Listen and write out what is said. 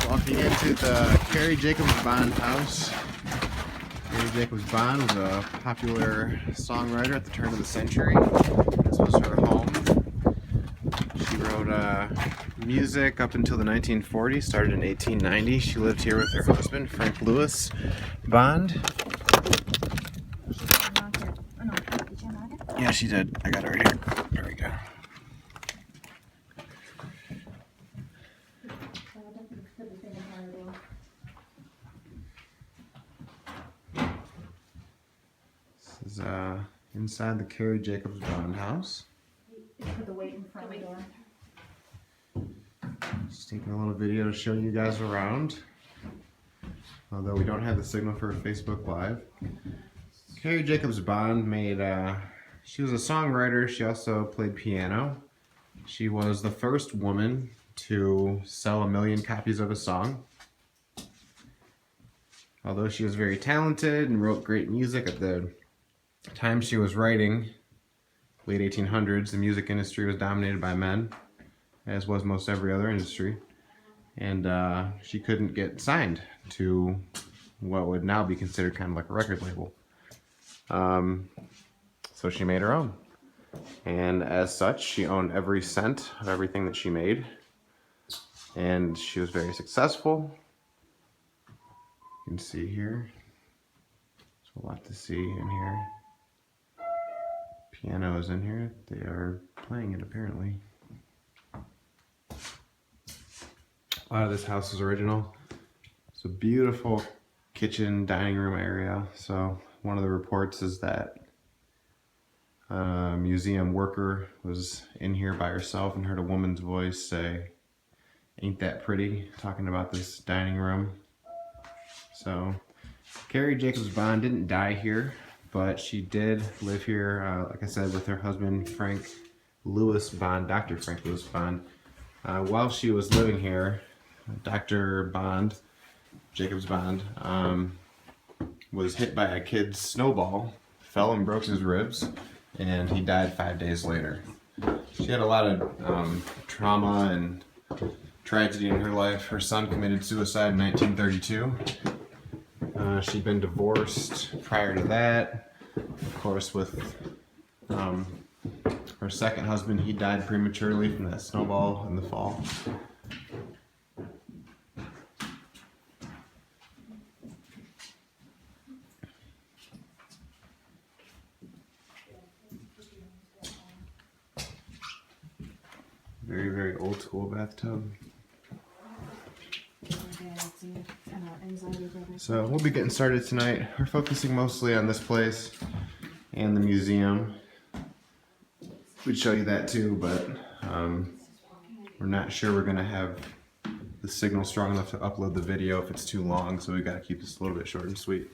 Walking into the Carrie Jacobs-Bond house. Carrie Jacobs-Bond was a popular songwriter at the turn of the century. This was her home. She wrote music up until the 1940s, started in 1890. She lived here with her husband, Frank Lewis Bond. Yeah, she did. I got it right here. There we go. This is inside the Carrie Jacobs-Bond house. Put the weight in front of the door. Just taking a little video to show you guys around. Although we don't have the signal for Facebook Live. Carrie Jacobs-Bond made, she was a songwriter. She also played piano. She was the first woman to sell 1 million copies of a song. Although she was very talented and wrote great music at the time she was writing, late 1800s, the music industry was dominated by men, as was most every other industry. And she couldn't get signed to what would now be considered kind of like a record label. So she made her own. And as such, she owned every cent of everything that she made. And she was very successful. You can see here. There's a lot to see in here. Piano is in here. They are playing it apparently. A lot of this house is original. It's a beautiful kitchen, dining room area. So one of the reports is that a museum worker was in here by herself and heard a woman's voice say, "Ain't that pretty?" talking about this dining room. So Carrie Jacobs-Bond didn't die here, but she did live here, like I said, with her husband, Frank Lewis Bond, Dr. Frank Lewis Bond. While she was living here, Dr. Bond, Jacobs-Bond, was hit by a kid's snowball, fell and broke his ribs, and he died 5 days later. She had a lot of trauma and tragedy in her life. Her son committed suicide in 1932. She'd been divorced prior to that. Of course, with her second husband, he died prematurely from that snowball in the fall. Very, very old school bathtub. So we'll be getting started tonight. We're focusing mostly on this place and the museum. We'd show you that too, but we're not sure we're gonna have the signal strong enough to upload the video if it's too long, so we gotta keep this a little bit short and sweet.